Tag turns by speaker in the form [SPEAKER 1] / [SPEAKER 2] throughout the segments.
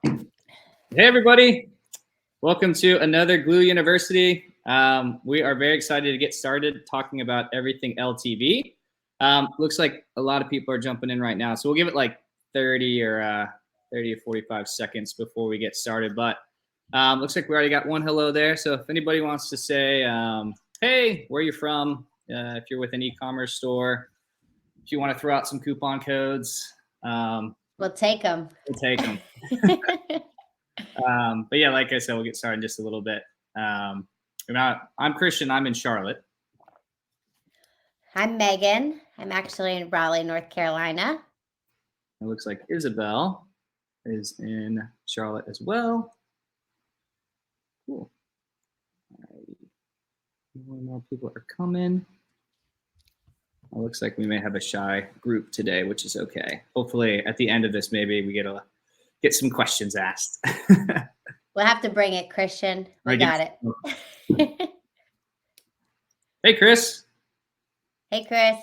[SPEAKER 1] Hey, everybody. Welcome to another Glew University. We are very excited to get started talking about everything LTV. Looks like a lot of people are jumping in right now, so we'll give it like 30 or 45 seconds before we get started. But looks like we already got one hello there. So if anybody wants to say, hey, where are you from? If you're with an e-commerce store, if you want to throw out some coupon codes,
[SPEAKER 2] we'll take them.
[SPEAKER 1] We'll take them. But yeah, like I said, we'll get started in just a little bit. I'm Christian. I'm in Charlotte.
[SPEAKER 2] I'm Megan. I'm actually in Raleigh, North Carolina.
[SPEAKER 1] It looks like Isabel is in Charlotte as well. Cool. All right. More people are coming. It looks like we may have a shy group today, which is okay. Hopefully at the end of this, maybe we get some questions asked.
[SPEAKER 2] We'll have to bring it, Christian. We got it.
[SPEAKER 1] Hey, Chris.
[SPEAKER 2] Hey, Chris.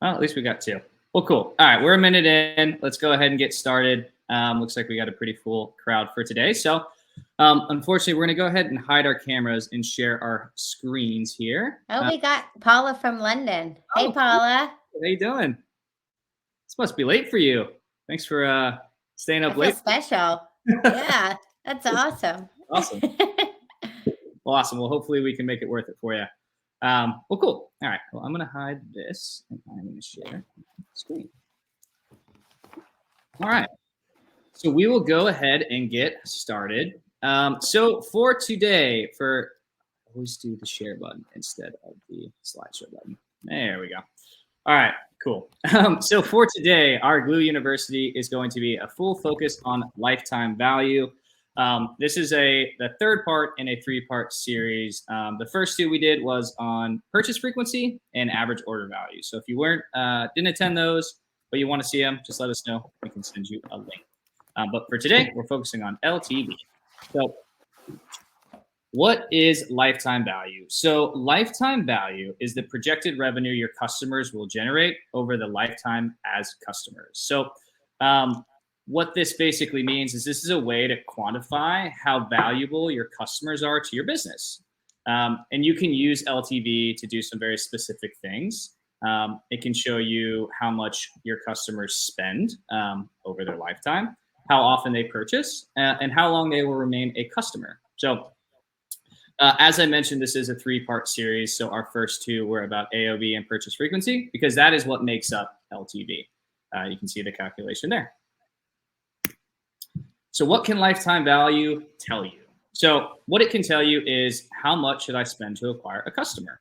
[SPEAKER 1] Well, at least we got two. Well, cool. All right, we're a minute in. Let's go ahead and get started. Looks like we got a pretty full crowd for today. So unfortunately, we're going to go ahead and hide our cameras and share our screens here.
[SPEAKER 2] Oh, we got Paula from London. Hey, Paula.
[SPEAKER 1] How you doing? This must be late for you. Thanks for staying up late.
[SPEAKER 2] Special. Yeah, that's awesome.
[SPEAKER 1] Awesome. Well, awesome. Well, hopefully we can make it worth it for you. Well, cool. All right. Well, I'm going to hide this and I'm going to share the screen. All right. So we will go ahead and get started. So for today, I always do the share button instead of the slideshow button. There we go. All right, cool. So for today, our Glew University is going to be a full focus on lifetime value. This is the third part in a three-part series. The first two we did was on purchase frequency and average order value. So if you didn't attend those, but you want to see them, just let us know. We can send you a link. But for today, we're focusing on LTV. So what is lifetime value? So lifetime value is the projected revenue your customers will generate over the lifetime as customers. So what this basically means is this is a way to quantify how valuable your customers are to your business. And you can use LTV to do some very specific things. It can show you how much your customers spend over their lifetime, how often they purchase, and how long they will remain a customer. So as I mentioned, this is a three-part series. So our first two were about AOV and purchase frequency, because that is what makes up LTV. You can see the calculation there. So what can lifetime value tell you? So what it can tell you is how much should I spend to acquire a customer,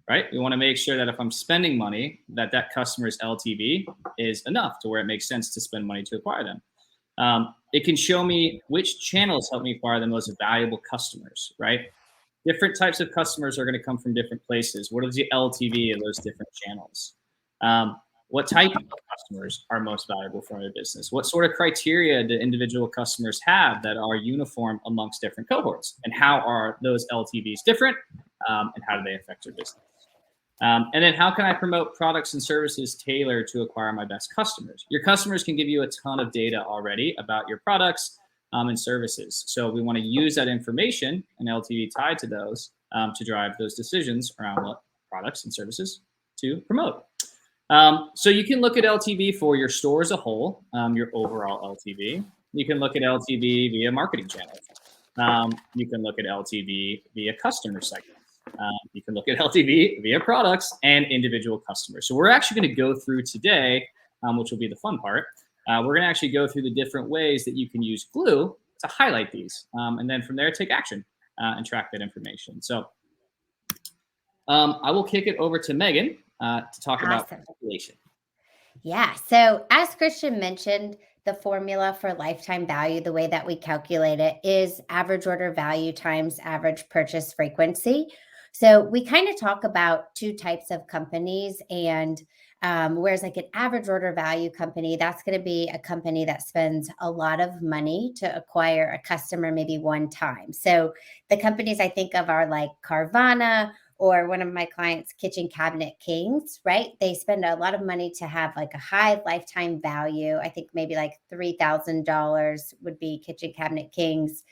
[SPEAKER 1] right? We want to make sure that if I'm spending money, that customer's LTV is enough to where it makes sense to spend money to acquire them. It can show me which channels help me acquire the most valuable customers, right? Different types of customers are going to come from different places. What is the LTV of those different channels? What type of customers are most valuable for your business? What sort of criteria do individual customers have that are uniform amongst different cohorts? And how are those LTVs different? And how do they affect your business? And then how can I promote products and services tailored to acquire my best customers? Your customers can give you a ton of data already about your products and services. So we want to use that information and LTV tied to those to drive those decisions around what products and services to promote. So you can look at LTV for your store as a whole, your overall LTV. You can look at LTV via marketing channels. You can look at LTV via customer segments. You can look at LTV via products and individual customers. So we're actually going to go through today, which will be the fun part. We're going to actually go through the different ways that you can use Glew to highlight these. And then from there, take action and track that information. So I will kick it over to Megan to talk about calculation.
[SPEAKER 2] Yeah. So as Christian mentioned, the formula for lifetime value, the way that we calculate it is average order value times average purchase frequency. So we kind of talk about two types of companies, and whereas like an average order value company, that's going to be a company that spends a lot of money to acquire a customer maybe one time. So the companies I think of are like Carvana or one of my clients, Kitchen Cabinet Kings, right? They spend a lot of money to have like a high lifetime value. I think maybe like $3,000 would be Kitchen Cabinet Kings,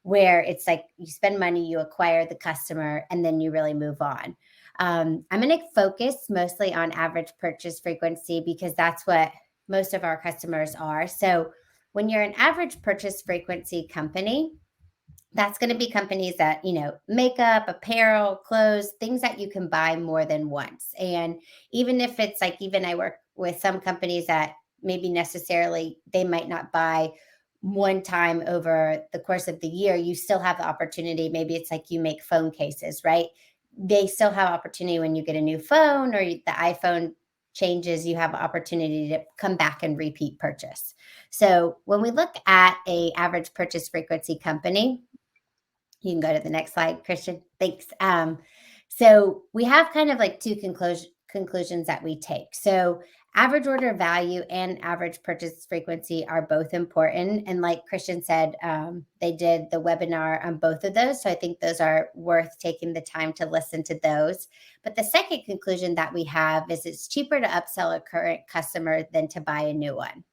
[SPEAKER 2] where it's like you spend money, you acquire the customer, and then you really move on. I'm going to focus mostly on average purchase frequency because that's what most of our customers are. So when you're an average purchase frequency company, that's going to be companies that, makeup, apparel, clothes, things that you can buy more than once. And even if it's like, even I work with some companies that maybe necessarily they might not buy one time over the course of the year, you still have the opportunity. Maybe it's like you make phone cases, right? They still have opportunity when you get a new phone or the iPhone changes, you have opportunity to come back and repeat purchase. So when we look at a average purchase frequency company, you can go to the next slide, Christian. Thanks. So we have kind of like two conclusions that we take. So average order value and average purchase frequency are both important. And like Christian said, they did the webinar on both of those. So I think those are worth taking the time to listen to those. But the second conclusion that we have is it's cheaper to upsell a current customer than to buy a new one.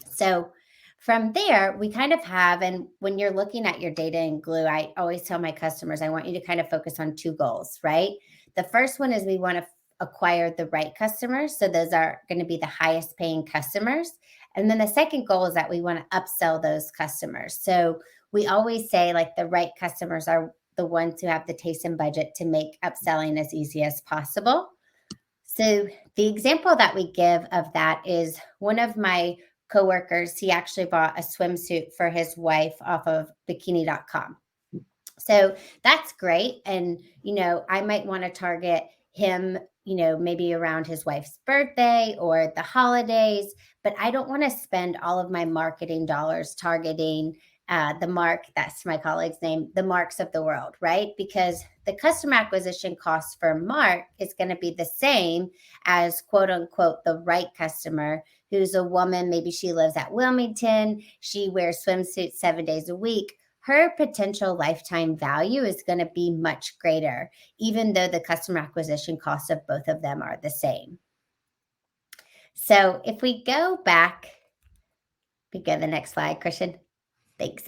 [SPEAKER 2] So from there, we kind of have, and when you're looking at your data in Glew, I always tell my customers, I want you to kind of focus on two goals, right? The first one is we want to acquire the right customers. So those are going to be the highest paying customers. And then the second goal is that we want to upsell those customers. So we always say like the right customers are the ones who have the taste and budget to make upselling as easy as possible. So the example that we give of that is one of my coworkers, he actually bought a swimsuit for his wife off of bikini.com. So that's great. And, I might want to target him, maybe around his wife's birthday or the holidays, but I don't want to spend all of my marketing dollars targeting the mark, that's my colleague's name, the Marks of the world, right? Because the customer acquisition cost for Mark is going to be the same as quote unquote the right customer, who's a woman. Maybe she lives at Wilmington. She wears swimsuits 7 days a week. Her potential lifetime value is going to be much greater, even though the customer acquisition costs of both of them are the same. So if we go back, we go to the next slide, Christian. Thanks.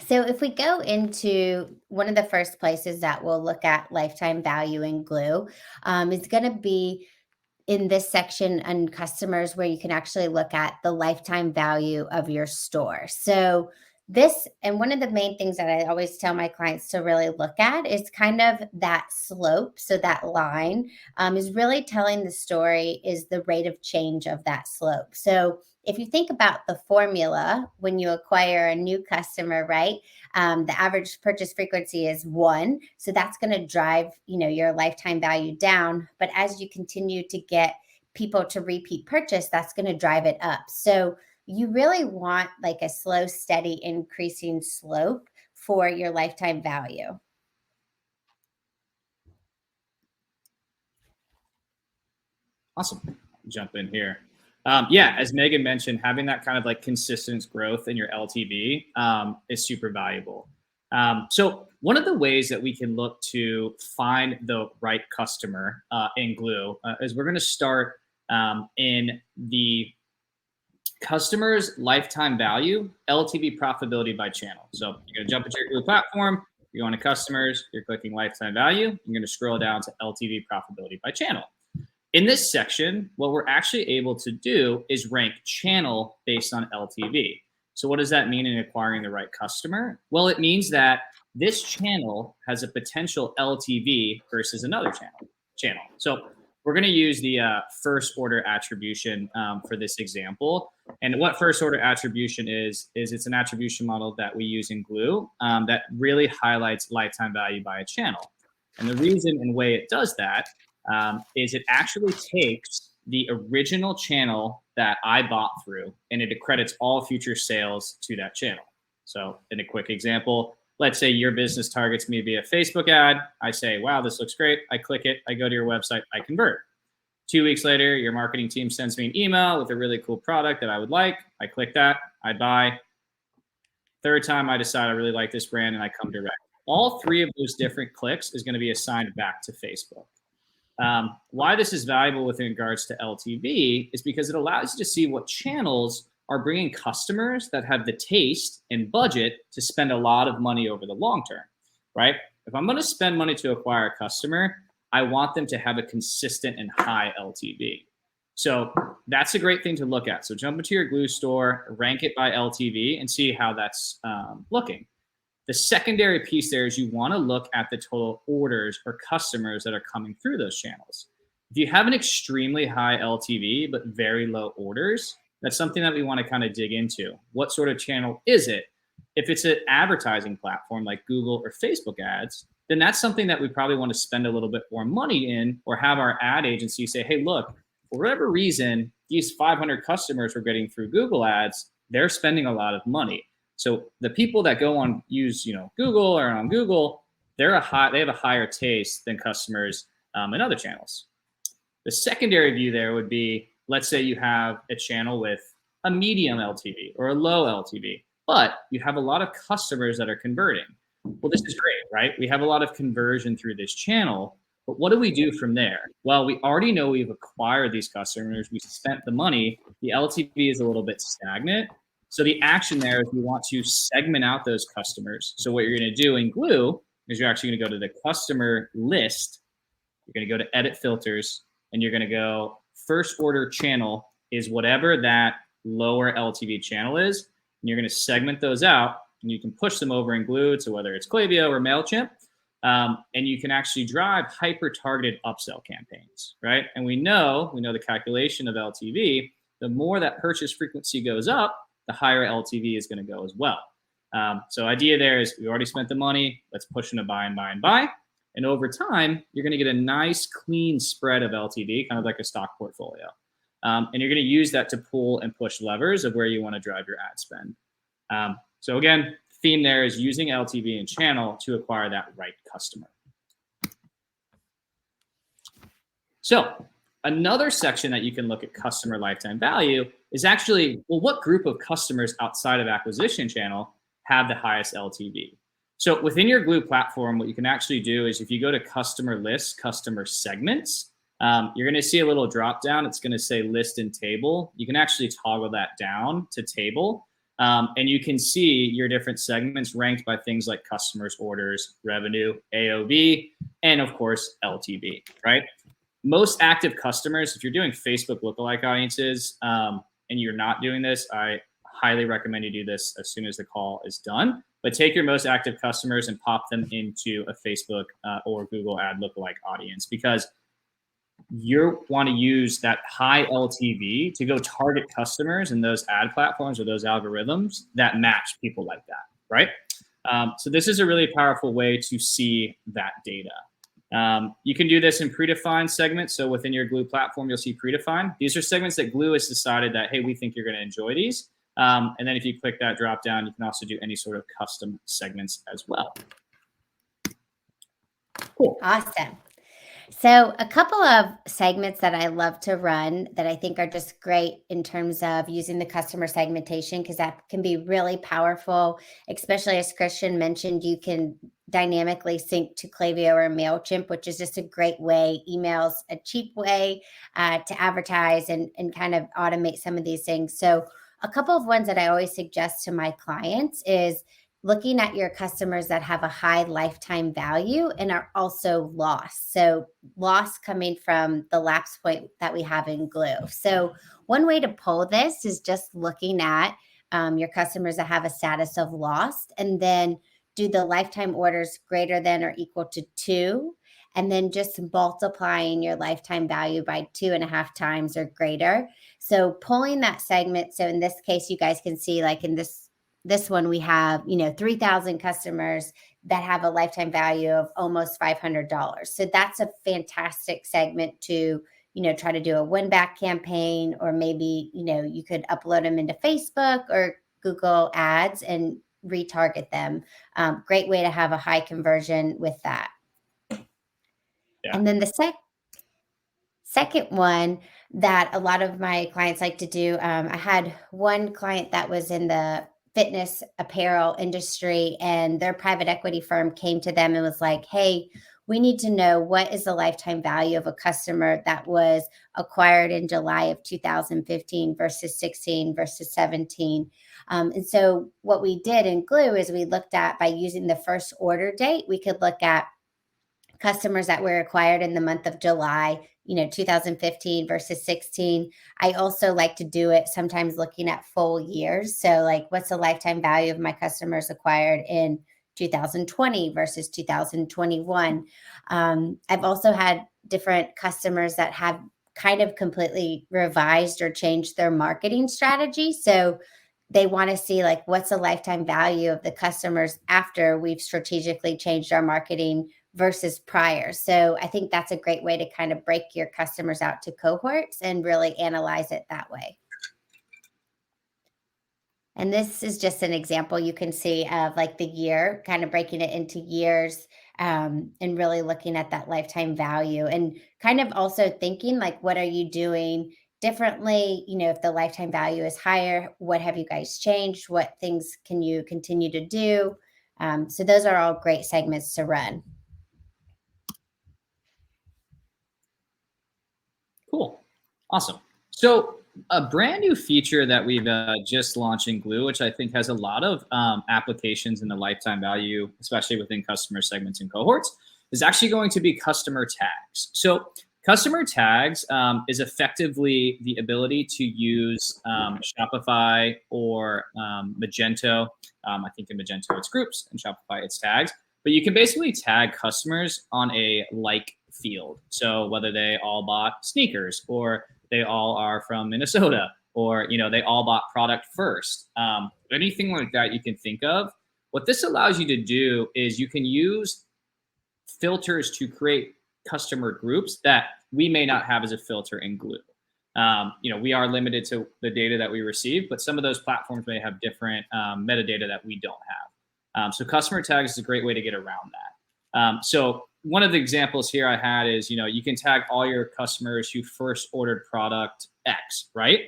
[SPEAKER 2] So if we go into one of the first places that we'll look at lifetime value in Glew, is going to be in this section on customers where you can actually look at the lifetime value of your store. So this, and one of the main things that I always tell my clients to really look at is kind of that slope. So that line is really telling the story, is the rate of change of that slope. So if you think about the formula, when you acquire a new customer, right, the average purchase frequency is 1. So that's going to drive, your lifetime value down. But as you continue to get people to repeat purchase, that's going to drive it up. So you really want like a slow, steady increasing slope for your lifetime value.
[SPEAKER 1] Awesome. Jump in here. As Megan mentioned, having that kind of like consistent growth in your LTV is super valuable. So one of the ways that we can look to find the right customer in Glew is we're going to start in the customer's lifetime value, LTV profitability by channel. So you're going to jump into your Glew platform, you're going to customers, you're clicking lifetime value, you're going to scroll down to LTV profitability by channel. In this section, what we're actually able to do is rank channel based on LTV. So what does that mean in acquiring the right customer? Well, it means that this channel has a potential LTV versus another channel. So we're going to use the first order attribution for this example. And what first order attribution is it's an attribution model that we use in Glew that really highlights lifetime value by a channel. And the reason and way it does that is it actually takes the original channel that I bought through and it accredits all future sales to that channel. So in a quick example, let's say your business targets me via Facebook ad. I say, wow, this looks great. I click it. I go to your website. I convert. 2 weeks later, your marketing team sends me an email with a really cool product that I would like. I click that. I buy. Third time, I decide I really like this brand and I come direct. all 3 of those different clicks is going to be assigned back to Facebook. Why this is valuable with regards to LTV is because it allows you to see what channels are bringing customers that have the taste and budget to spend a lot of money over the long term, right? If I'm going to spend money to acquire a customer, I want them to have a consistent and high LTV. So that's a great thing to look at. So jump into your Glew store, rank it by LTV, and see how that's looking. The secondary piece there is you want to look at the total orders or customers that are coming through those channels. If you have an extremely high LTV but very low orders, that's something that we want to kind of dig into. What sort of channel is it? If it's an advertising platform like Google or Facebook ads, then that's something that we probably want to spend a little bit more money in, or have our ad agency say, hey, look, for whatever reason, these 500 customers we're getting through Google ads, they're spending a lot of money. So the people that go on use, Google or on Google, they have a higher taste than customers in other channels. The secondary view there would be, let's say you have a channel with a medium LTV or a low LTV, but you have a lot of customers that are converting. Well, this is great, right? We have a lot of conversion through this channel, but what do we do from there? Well, we already know we've acquired these customers. We spent the money. The LTV is a little bit stagnant. So the action there is we want to segment out those customers. So what you're going to do in Glew is you're actually going to go to the customer list. You're going to go to edit filters, and you're going to go first order channel is whatever that lower LTV channel is. And you're going to segment those out, and you can push them over in Glew to whether it's Klaviyo or MailChimp. And you can actually drive hyper-targeted upsell campaigns, right? And we know the calculation of LTV. The more that purchase frequency goes up, the higher LTV is going to go as well. So idea there is we already spent the money. Let's push them to buy and buy and buy. And over time, you're going to get a nice clean spread of LTV, kind of like a stock portfolio. And you're going to use that to pull and push levers of where you want to drive your ad spend. So again, theme there is using LTV and channel to acquire that right customer. So another section that you can look at customer lifetime value is actually, well, what group of customers outside of acquisition channel have the highest LTV? So within your Glew platform, what you can actually do is if you go to customer lists, customer segments, you're going to see a little drop down. It's going to say list and table. You can actually toggle that down to table. And you can see your different segments ranked by things like customers, orders, revenue, AOV, and of course, LTV, right? Most active customers, if you're doing Facebook lookalike audiences and you're not doing this, I highly recommend you do this as soon as the call is done. But take your most active customers and pop them into a Facebook or Google ad lookalike audience, because you want to use that high LTV to go target customers in those ad platforms or those algorithms that match people like that, right? So this is a really powerful way to see that data. You can do this in predefined segments. So within your Glew platform, you'll see predefined. These are segments that Glew has decided that, hey, we think you're going to enjoy these. And then if you click that drop down, you can also do any sort of custom segments as well. Cool.
[SPEAKER 2] Awesome. So a couple of segments that I love to run that I think are just great in terms of using the customer segmentation, because that can be really powerful, especially as Christian mentioned, you can dynamically sync to Klaviyo or MailChimp, which is just a great way. Email's a cheap way to advertise and kind of automate some of these things. So a couple of ones that I always suggest to my clients is looking at your customers that have a high lifetime value and are also lost. So loss coming from the lapse point that we have in Glew. So one way to pull this is just looking at your customers that have a status of lost, and then do the lifetime orders greater than or equal to 2, and then just multiplying your lifetime value by 2.5 times or greater. So pulling that segment. So in this case, you guys can see like in this one, we have, 3,000 customers that have a lifetime value of almost $500. So that's a fantastic segment to, try to do a win back campaign, or maybe, you could upload them into Facebook or Google ads and retarget them. Great way to have a high conversion with that. Yeah. And then the second one that a lot of my clients like to do, I had one client that was in the fitness apparel industry, and their private equity firm came to them and was like, hey, we need to know what is the lifetime value of a customer that was acquired in July of 2015 versus 16 versus 17. And so what we did in Glew is we looked at, by using the first order date, we could look at customers that were acquired in the month of July, 2015 versus 16. I also like to do it sometimes looking at full years. So like, what's the lifetime value of my customers acquired in 2020 versus 2021? I've also had different customers that have kind of completely revised or changed their marketing strategy. So they want to see like, what's the lifetime value of the customers after we've strategically changed our marketing versus prior. So I think that's a great way to kind of break your customers out to cohorts and really analyze it that way. And this is just an example you can see of like the year, kind of breaking it into years, and really looking at that lifetime value, and kind of also thinking like, what are you doing differently? If the lifetime value is higher, what have you guys changed? What things can you continue to do? So those are all great segments to run.
[SPEAKER 1] Cool. Awesome. So a brand new feature that we've just launched in Glew, which I think has a lot of applications in the lifetime value, especially within customer segments and cohorts, is actually going to be customer tags. So customer tags is effectively the ability to use Shopify or Magento. I think in Magento it's groups, and Shopify it's tags. But you can basically tag customers on a like field. So whether they all bought sneakers, or they all are from Minnesota, or they all bought product first, anything like that you can think of. What this allows you to do is you can use filters to create customer groups that we may not have as a filter in Glew. We are limited to the data that we receive, but some of those platforms may have different metadata that we don't have. So customer tags is a great way to get around that. So one of the examples here I had is, you can tag all your customers who first ordered product X, right?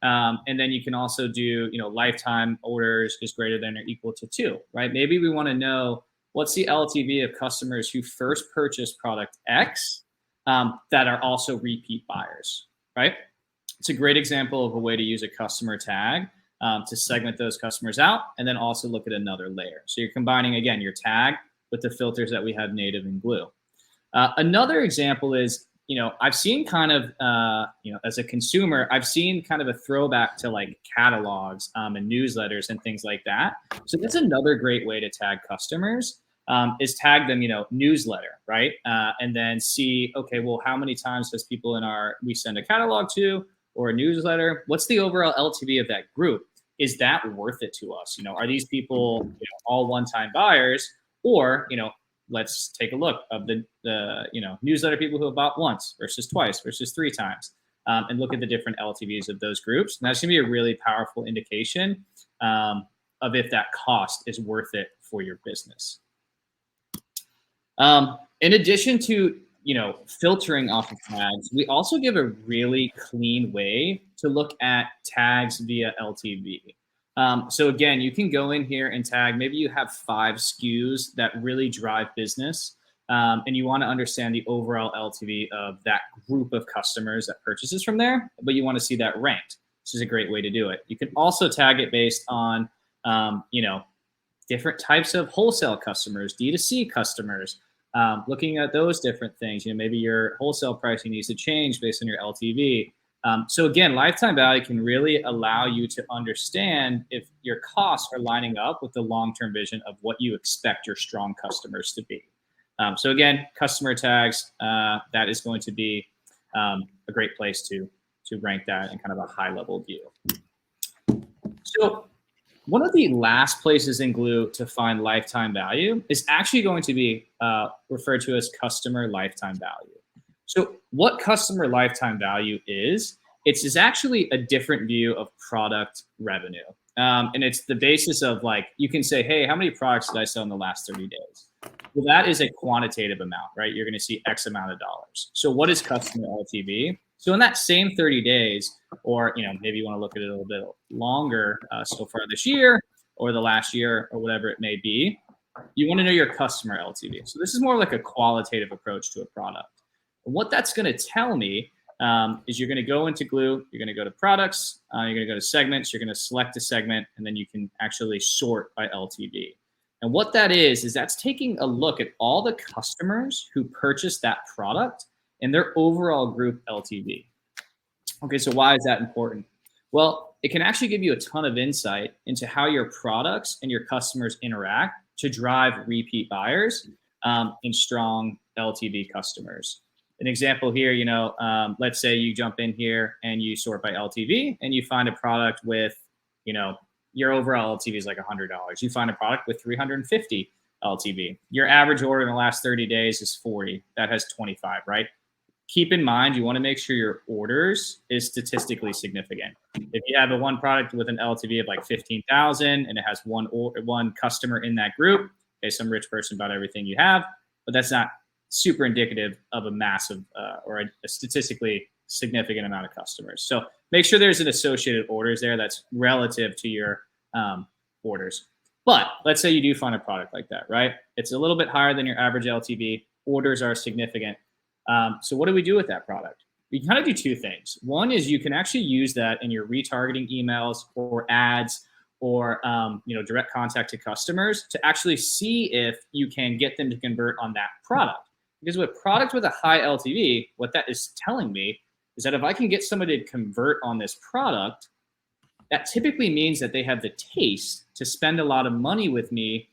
[SPEAKER 1] And then you can also do, lifetime orders is greater than or equal to 2, right? Maybe we want to know what's the LTV of customers who first purchased product X that are also repeat buyers, right? It's a great example of a way to use a customer tag to segment those customers out, and then also look at another layer. So you're combining, again, your tag with the filters that we have native in Glew. Another example is, I've seen kind of, as a consumer, I've seen kind of a throwback to like catalogs and newsletters and things like that. So that's another great way to tag customers, is tag them, newsletter, right? And then see, okay, well, how many times does people we send a catalog to, or a newsletter? What's the overall LTV of that group? Is that worth it to us? Are these people all one-time buyers? Or, let's take a look of the newsletter people who have bought once versus twice versus 3 times, and look at the different LTVs of those groups. And that's going to be a really powerful indication of if that cost is worth it for your business. In addition to filtering off of tags, we also give a really clean way to look at tags via LTV. So again, you can go in here and tag, maybe you have 5 SKUs that really drive business, and you want to understand the overall LTV of that group of customers that purchases from there, but you want to see that ranked. This is a great way to do it. You can also tag it based on, different types of wholesale customers, D2C customers, looking at those different things. Maybe your wholesale pricing needs to change based on your LTV. So again, lifetime value can really allow you to understand if your costs are lining up with the long-term vision of what you expect your strong customers to be. So again, customer tags, that is going to be a great place to rank that in kind of a high-level view. So one of the last places in Glew to find lifetime value is actually going to be referred to as customer lifetime value. So what customer lifetime value is, it's actually a different view of product revenue. And it's the basis of like, you can say, hey, how many products did I sell in the last 30 days? Well, that is a quantitative amount, right? You're going to see X amount of dollars. So what is customer LTV? So in that same 30 days, or maybe you want to look at it a little bit longer, so far this year, or the last year or whatever it may be. You want to know your customer LTV. So this is more like a qualitative approach to a product. And what that's going to tell me is you're going to go into Glew, you're going to go to products, you're going to go to segments, you're going to select a segment, and then you can actually sort by LTV. And what that is that's taking a look at all the customers who purchased that product and their overall group LTV. Okay, so why is that important? Well, it can actually give you a ton of insight into how your products and your customers interact to drive repeat buyers and strong LTV customers. An example here, let's say you jump in here and you sort by LTV and you find a product with, your overall LTV is like $100. You find a product with 350 LTV. Your average order in the last 30 days is 40. That has 25, right? Keep in mind, you want to make sure your orders is statistically significant. If you have one product with an LTV of like 15,000 and it has one customer in that group, okay, some rich person bought everything you have, but that's not super indicative of a massive or a statistically significant amount of customers. So make sure there's an associated orders there that's relative to your orders. But let's say you do find a product like that, right? It's a little bit higher than your average LTV. Orders are significant. So what do we do with that product? We kind of do two things. One is you can actually use that in your retargeting emails or ads or direct contact to customers to actually see if you can get them to convert on that product. Because with product with a high LTV, what that is telling me is that if I can get somebody to convert on this product, that typically means that they have the taste to spend a lot of money with me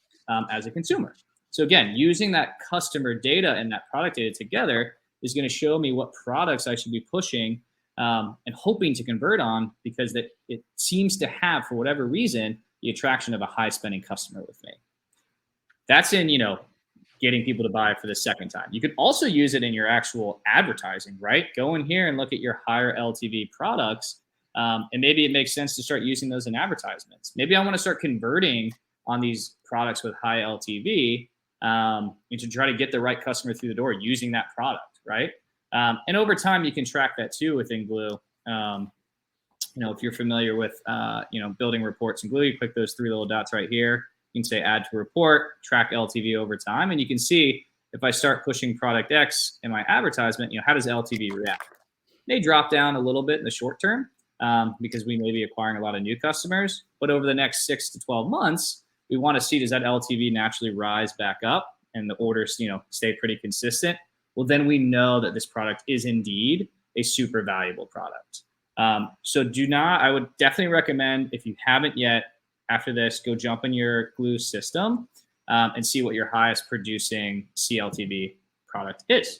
[SPEAKER 1] as a consumer. So again, using that customer data and that product data together is going to show me what products I should be pushing and hoping to convert on, because that it seems to have, for whatever reason, the attraction of a high spending customer with me. That's in, getting people to buy for the second time. You could also use it in your actual advertising, right? Go in here and look at your higher LTV products. And maybe it makes sense to start using those in advertisements. Maybe I want to start converting on these products with high LTV and to try to get the right customer through the door using that product, right? And over time, you can track that too within Glew. If you're familiar with, building reports in Glew, you click those three little dots right here. You can say add to report, track LTV over time. And you can see if I start pushing product X in my advertisement, how does LTV react? It may drop down a little bit in the short term because we may be acquiring a lot of new customers. But over the next 6 to 12 months, we want to see, does that LTV naturally rise back up and the orders, stay pretty consistent? Well, then we know that this product is indeed a super valuable product. So I would definitely recommend, if you haven't yet, after this, go jump in your Glew system and see what your highest producing CLTV product is.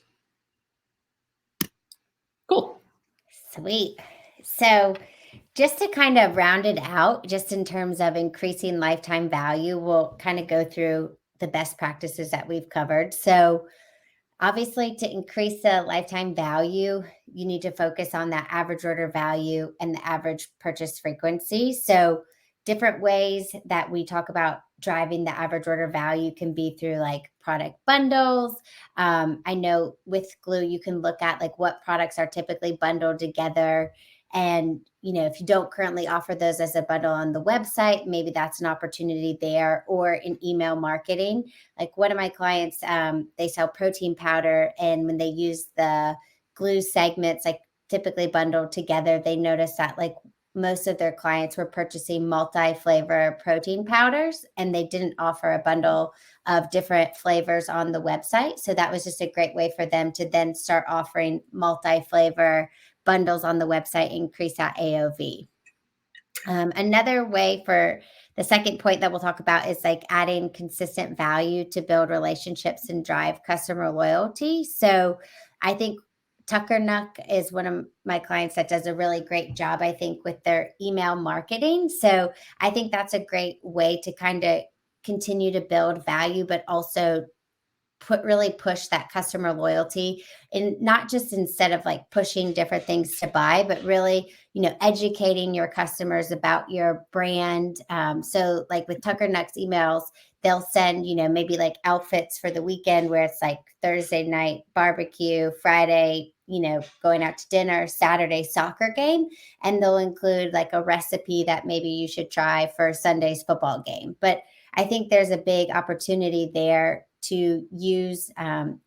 [SPEAKER 1] Cool.
[SPEAKER 2] Sweet. So just to kind of round it out, just in terms of increasing lifetime value, we'll kind of go through the best practices that we've covered. So obviously, to increase the lifetime value, you need to focus on that average order value and the average purchase frequency. So different ways that we talk about driving the average order value can be through like product bundles. I know with Glew, you can look at like what products are typically bundled together. And, if you don't currently offer those as a bundle on the website, maybe that's an opportunity there, or in email marketing. Like one of my clients, they sell protein powder, and when they use the Glew segments, like typically bundled together, they noticed that like most of their clients were purchasing multi-flavor protein powders, and they didn't offer a bundle of different flavors on the website. So that was just a great way for them to then start offering multi-flavor bundles on the website, increase that AOV. Another way for the second point that we'll talk about is like adding consistent value to build relationships and drive customer loyalty. So I think Tucker Nuck is one of my clients that does a really great job, I think, with their email marketing. So I think that's a great way to kind of continue to build value, but also really push that customer loyalty, and not just instead of like pushing different things to buy, but really, educating your customers about your brand. So like with Tucker Nuck's emails, they'll send, maybe like outfits for the weekend where it's like Thursday night barbecue, Friday, going out to dinner, Saturday soccer game. And they'll include like a recipe that maybe you should try for Sunday's football game. But I think there's a big opportunity there to use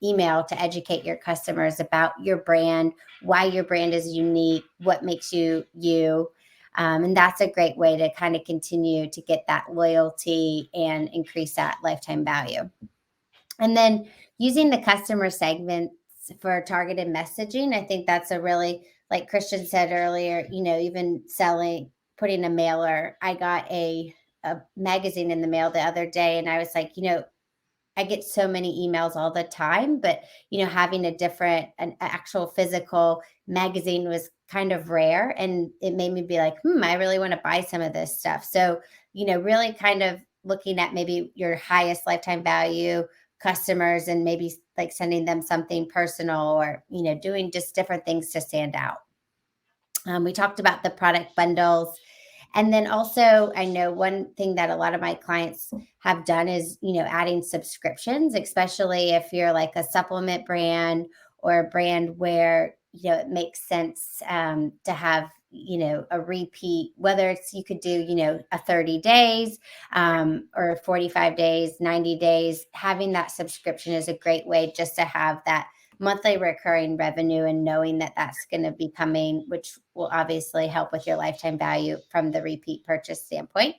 [SPEAKER 2] email to educate your customers about your brand, why your brand is unique, what makes you you. And that's a great way to kind of continue to get that loyalty and increase that lifetime value. And then using the customer segments for targeted messaging, I think that's a really, like Christian said earlier, even putting a mailer. I got a magazine in the mail the other day, and I was like, I get so many emails all the time, but having an actual physical magazine was kind of rare, and it made me be like, I really want to buy some of this stuff. So, really kind of looking at maybe your highest lifetime value customers and maybe like sending them something personal, or doing just different things to stand out. We talked about the product bundles. And then also, I know one thing that a lot of my clients have done is, adding subscriptions, especially if you're like a supplement brand or a brand where, it makes sense to have, a repeat, whether it's you could do, a 30 days or 45 days, 90 days. Having that subscription is a great way just to have that monthly recurring revenue, and knowing that that's going to be coming, which will obviously help with your lifetime value from the repeat purchase standpoint.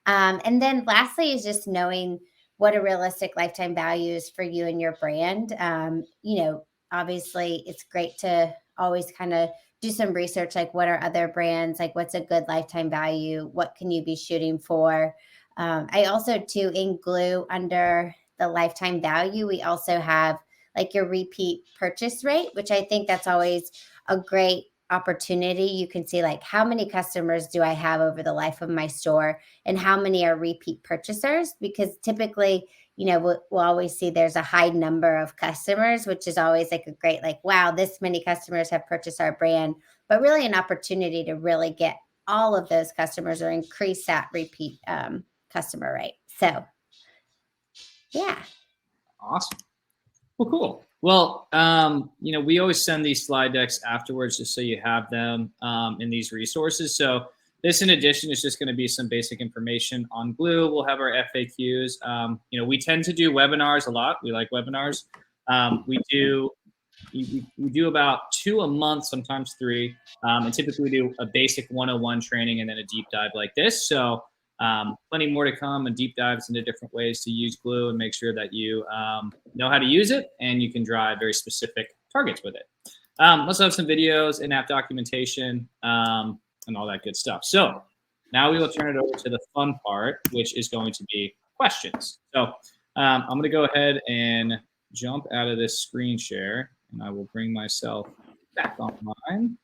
[SPEAKER 2] And then lastly is just knowing what a realistic lifetime value is for you and your brand. Obviously it's great to always kind of do some research, like what are other brands, like what's a good lifetime value, what can you be shooting for. I also too, in Glew, under the lifetime value, we also have like your repeat purchase rate, which I think that's always a great opportunity. You can see like how many customers do I have over the life of my store, and how many are repeat purchasers, because typically, we'll always see there's a high number of customers, which is always like a great, like, wow, this many customers have purchased our brand, but really an opportunity to really get all of those customers or increase that repeat customer rate. So yeah.
[SPEAKER 1] Awesome. Well, cool. Well, we always send these slide decks afterwards just so you have them in these resources. So this, in addition, is just going to be some basic information on Glew. We'll have our FAQs. We tend to do webinars a lot. We like webinars. We do about 2 a month, sometimes 3. And typically we do a basic 101 training and then a deep dive like this. So plenty more to come, and deep dives into different ways to use Glew and make sure that you know how to use it and you can drive very specific targets with it. Let's have some videos, in-app documentation, and all that good stuff. So now we will turn it over to the fun part, which is going to be questions. So I'm going to go ahead and jump out of this screen share, and I will bring myself back online.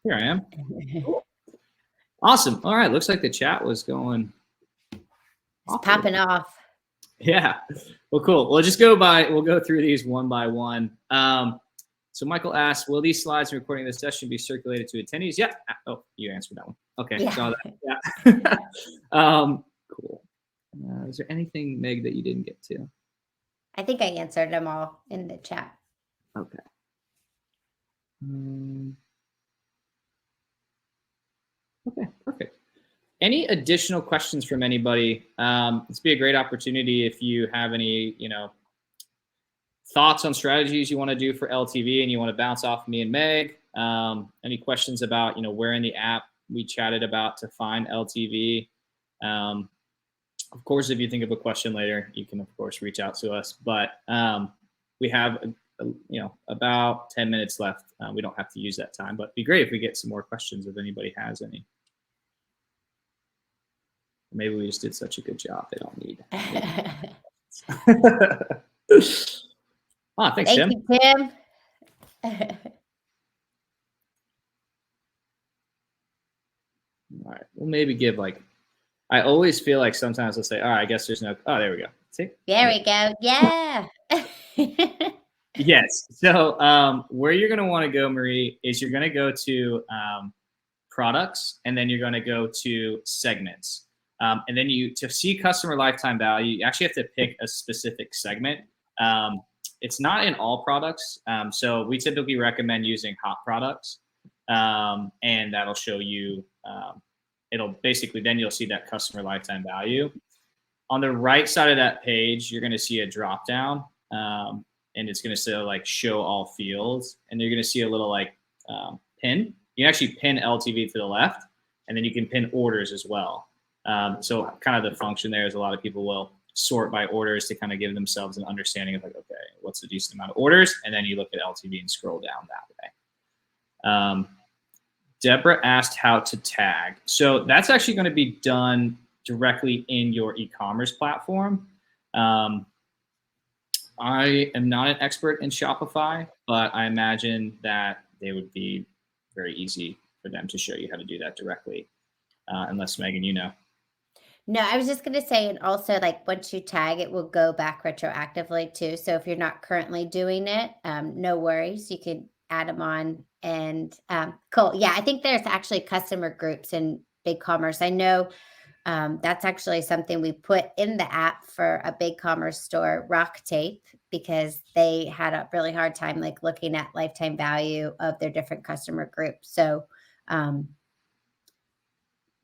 [SPEAKER 1] Here I am. Cool. Awesome. All right. Looks like the chat was going.
[SPEAKER 2] It's popping off.
[SPEAKER 1] Yeah. Well, cool. We'll go through these one by one. So Michael asked, will these slides and recording of this session be circulated to attendees? Yeah. Oh, you answered that one. Okay.
[SPEAKER 2] Yeah.
[SPEAKER 1] Saw that. Yeah. Cool. Is there anything, Meg, that you didn't get to?
[SPEAKER 2] I think I answered them all in the chat.
[SPEAKER 1] Okay. Okay, perfect. Any additional questions from anybody? This would be a great opportunity if you have any, thoughts on strategies you want to do for LTV and you want to bounce off me and Meg. Any questions about, where in the app we chatted about to find LTV. Of course, if you think of a question later, you can, of course, reach out to us. But we have, about 10 minutes left. We don't have to use that time, but it'd be great if we get some more questions if anybody has any. Maybe we just did such a good job they don't need. Thanks, Tim.
[SPEAKER 2] Thank you, Tim.
[SPEAKER 1] All right, we'll maybe give like I always feel like sometimes they'll say, all right, I guess there's no, oh, there we go. See?
[SPEAKER 2] There we go. Yeah.
[SPEAKER 1] Yes. So where you're going to want to go, Marie, is you're going to go to products, and then you're going to go to segments. And then to see customer lifetime value, you actually have to pick a specific segment. It's not in all products. So we typically recommend using hot products. And that'll show you, it'll basically, then you'll see that customer lifetime value. On the right side of that page, you're going to see a drop down, and it's going to say like show all fields. And you're going to see a little like pin. You can actually pin LTV to the left, and then you can pin orders as well. So kind of the function there is a lot of people will sort by orders to kind of give themselves an understanding of like, okay, what's the decent amount of orders? And then you look at LTV and scroll down that way. Deborah asked how to tag. So that's actually going to be done directly in your e-commerce platform. I am not an expert in Shopify, but I imagine that they would be very easy for them to show you how to do that directly. Unless Megan, you know.
[SPEAKER 2] No, I was just going to say, and also like once you tag, it will go back retroactively too. So if you're not currently doing it, no worries. You can add them on and cool. Yeah, I think there's actually customer groups in BigCommerce. I know that's actually something we put in the app for a BigCommerce store, Rock Tape, because they had a really hard time like looking at lifetime value of their different customer groups. So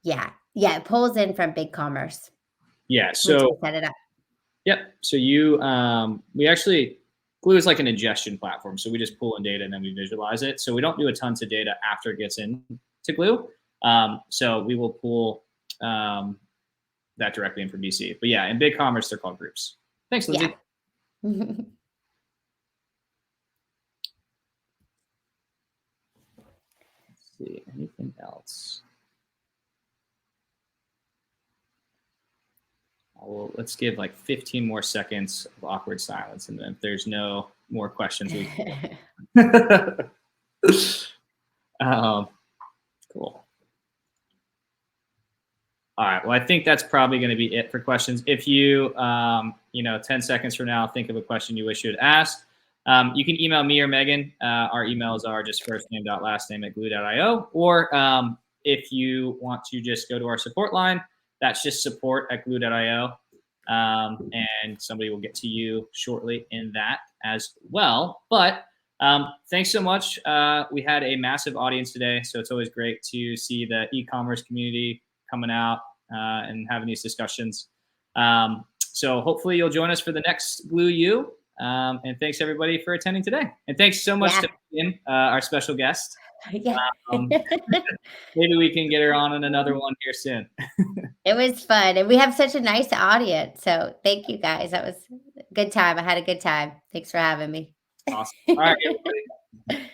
[SPEAKER 2] yeah, it pulls in from BigCommerce.
[SPEAKER 1] Yeah, so
[SPEAKER 2] set it up.
[SPEAKER 1] Yep. So we actually, Glew is like an ingestion platform. So we just pull in data and then we visualize it. So we don't do a tons of data after it gets into Glew. So we will pull that directly in from BC. But yeah, in BigCommerce, they're called groups. Thanks, Lindsay.
[SPEAKER 2] Yeah.
[SPEAKER 1] Let's see, anything else? Let's give like 15 more seconds of awkward silence, and then if there's no more questions, we cool. All right. Well, I think that's probably going to be it for questions. If you, 10 seconds from now, think of a question you wish you had asked, you can email me or Megan. Our emails are just firstname.lastname@glew.io. Or if you want to just go to our support line, that's just support@glew.io. And somebody will get to you shortly in that as well. But thanks so much. We had a massive audience today, so it's always great to see the e-commerce community coming out and having these discussions. So hopefully you'll join us for the next Glew U. And thanks everybody for attending today. And thanks so much to Megan, our special guest.
[SPEAKER 2] Yeah.
[SPEAKER 1] Maybe we can get her on another one here soon.
[SPEAKER 2] It was fun. And we have such a nice audience. So thank you guys. That was a good time. I had a good time. Thanks for having me.
[SPEAKER 1] Awesome. All right, everybody.